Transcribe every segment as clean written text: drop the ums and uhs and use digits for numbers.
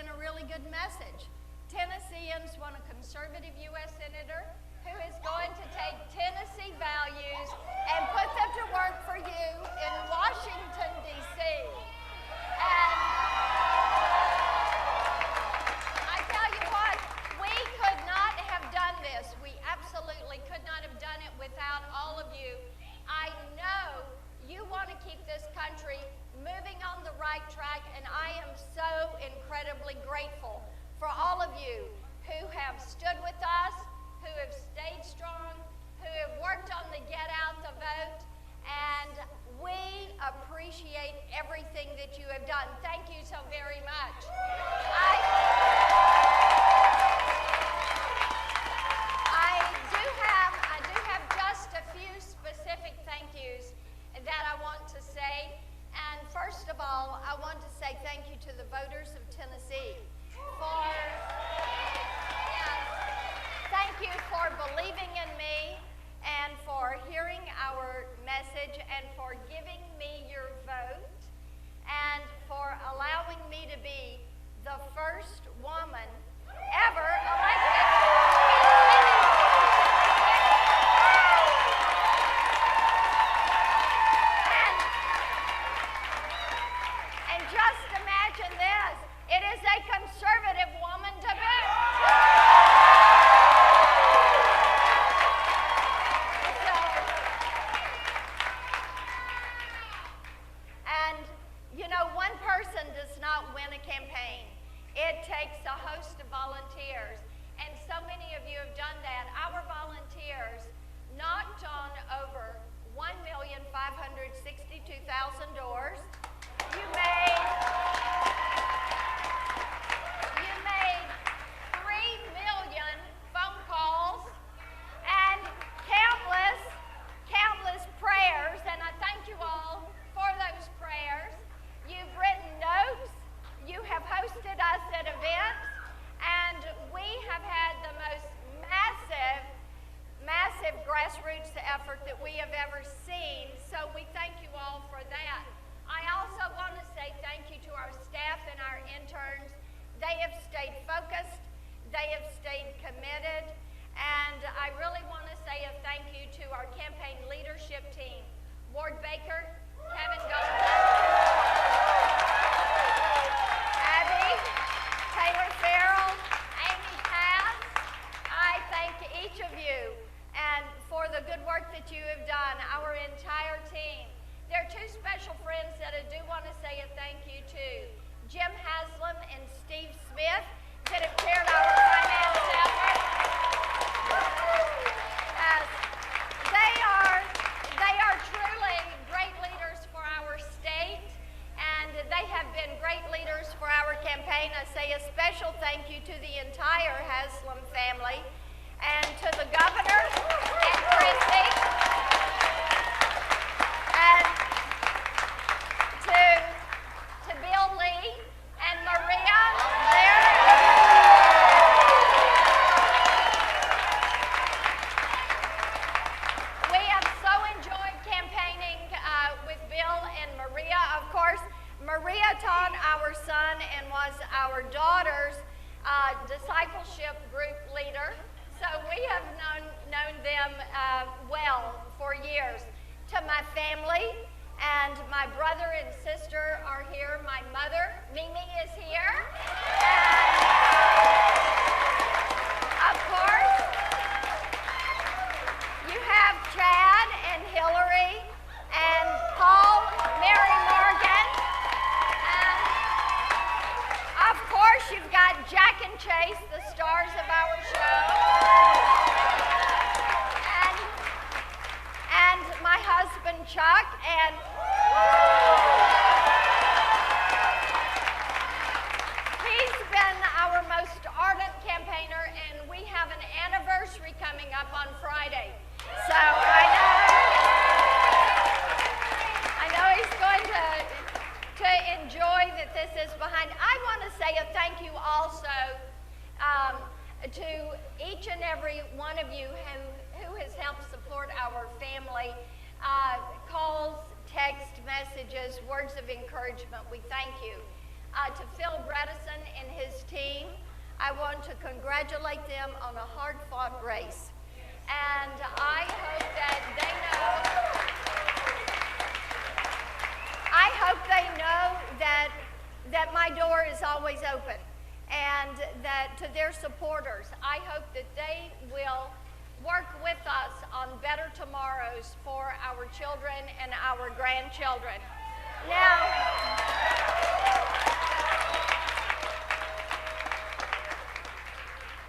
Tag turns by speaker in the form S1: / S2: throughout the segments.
S1: been a really good message. Tennesseans want a conservative U.S. Senator who is going to take Tennessee values and put them to work for you in Washington, D.C. And I tell you what, we could not have done this. We absolutely could not have done it without all of you. I know you want to keep this country moving on the right track, and I am so incredibly grateful for all of you who have stood with us, who have stayed strong, who have worked on the get out the vote, and we appreciate everything that you have done. Thank you so very much. I do have just a few specific thank yous that I want to say. And first of all, I want to say thank you to the voters of Tennessee thank you for believing in me and for hearing our message and for giving me your vote and for allowing me to be the first woman ever elected. And just imagine this, it is a conservative woman to boot. And, you know, one person does not win a campaign. It takes a host of volunteers, and so many of you have done that. Our volunteers knocked on over 1,562,000 doors. You made 3 million phone calls and countless prayers, and I thank you all for those prayers. You've written notes, you have hosted us at events, and we have had the most massive grassroots effort that we have ever seen, so we thank you all for that. I also want to say thank you to our staff and our interns. They have stayed focused, they have stayed committed, and I really want to say a thank you to our campaign leadership team, Ward Baker, Kevin Golden, Abby, Taylor Farrell, Amy Pass. I thank each of you and for the good work that you have done, our entire team. There are two special friends that I do want to say a thank you to, Jim Haslam and Steve Smith, that have chaired our finance effort. They are truly great leaders for our state, and they have been great leaders for our campaign. I say a special thank you to the entire Haslam family, and to the governor and Christie, and to Bill Lee and Maria. We have so enjoyed campaigning with Bill and Maria. Of course, Maria taught our son and was our daughter's discipleship group leader. So we have known them well for years. To my family, and my brother and sister are here. My mother, Mimi, is here. And of course, you have Chad and Hillary and Paul, Mary Morgan. And of course, you've got Jack and Chase, the stars of our show. And my husband, Chuck, and he's been our most ardent campaigner, and we have an anniversary coming up on Friday. So I know he's going to enjoy that this is behind. I want to say a thank you also to each and every one of you who has helped support our family. Calls, text messages, words of encouragement, we thank you. to Phil Bredesen and his team. I want to congratulate them on a hard-fought race. And I hope that they know that my door is always open, and that to their supporters, I hope that they will work with us on better tomorrows for our children and our grandchildren. Now,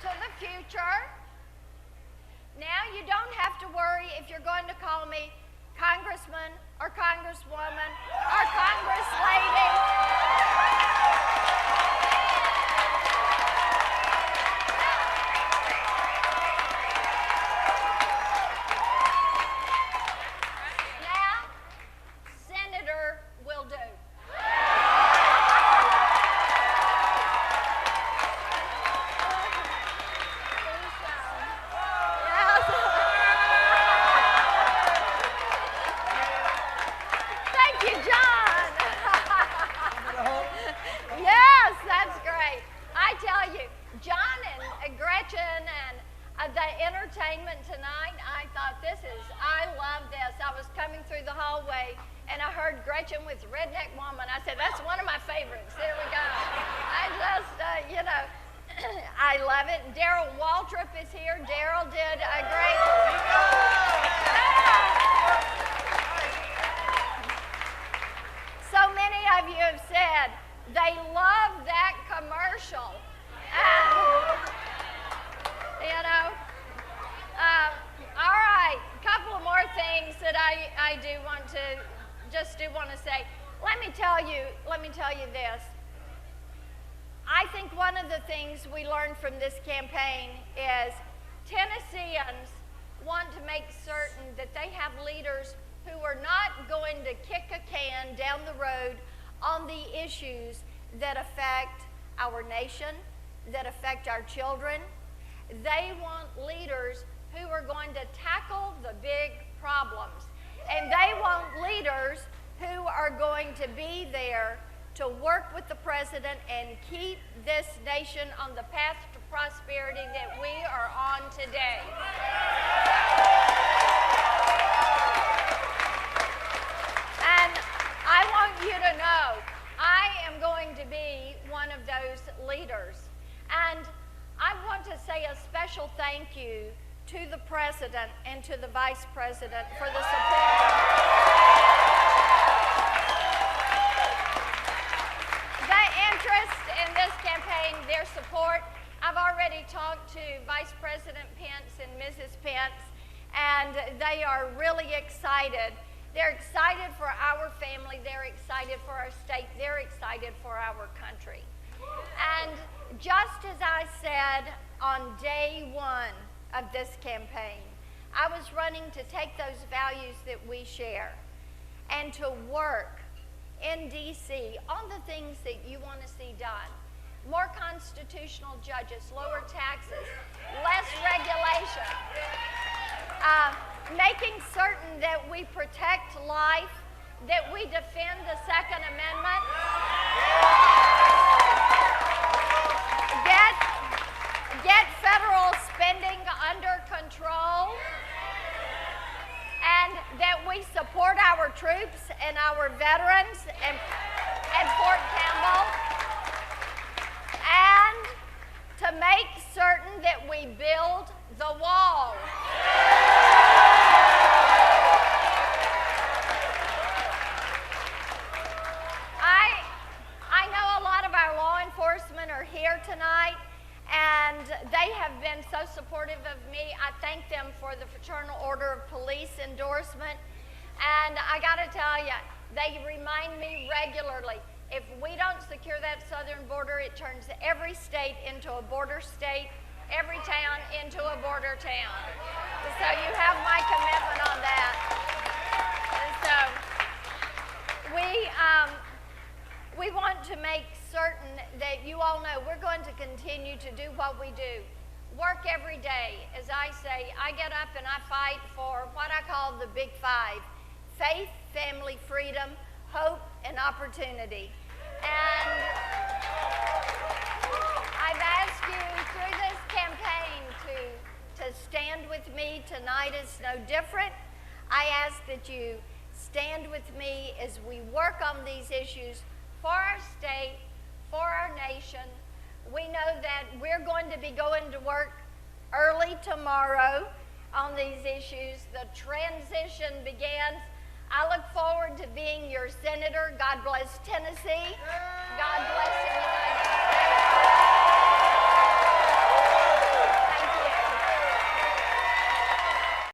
S1: to the future, now you don't have to worry if you're going to call me Congressman or Congresswoman or Congress lady. Now, Senator will do. Thank you, John. Yes, that's great. I tell you, John and Gretchen and the entertainment tonight, I thought I love this. I was coming through the hallway and I heard Gretchen with Redneck Woman. I said, that's one of my favorites. There we go. I just, I love it. Daryl Waltrip is here. Daryl did a great... So many of you have said they love that commercial. All right, a couple of more things that I do want to say. Let me tell you this. I think one of the things we learned from this campaign is Tennesseans want to make certain that they have leaders who are not going to kick a can down the road on the issues that affect our nation, that affect our children. They want leaders who are going to tackle the big problems. And they want leaders who are going to be there to work with the president and keep this nation on the path to prosperity that we are on today. And I want you to know, I am going to be one of those leaders. And I want to say a special thank you to the president and to the vice president for the support. The interest in this campaign, their support. I've already talked to Vice President Pence and Mrs. Pence, and they are really excited. They're excited for our family. They're excited for our state. They're excited for our country. And just as I said on day one of this campaign, I was running to take those values that we share and to work in D.C. on the things that you want to see done. More constitutional judges, lower taxes, less regulation, making certain that we protect life, that we defend the Second Amendment, get federal spending under control, and that we support our troops and our veterans at Fort Campbell, and to make certain that we build the wall. I know a lot of our law enforcement are here tonight, and they have been so supportive of me. I thank them for the Fraternal Order of Police endorsement. And I got to tell you, they remind me regularly, if we don't secure that southern border, it turns every state into a border state, every town into a border town. So you have my commitment on that. And so we want to make certain that you all know we're going to continue to do what we do. Work every day. As I say, I get up and I fight for what I call the big five: faith, family, freedom, hope, and opportunity. And is no different. I ask that you stand with me as we work on these issues for our state, for our nation. We know that we're going to be going to work early tomorrow on these issues. The transition begins. I look forward to being your senator. God bless Tennessee. God bless the United States.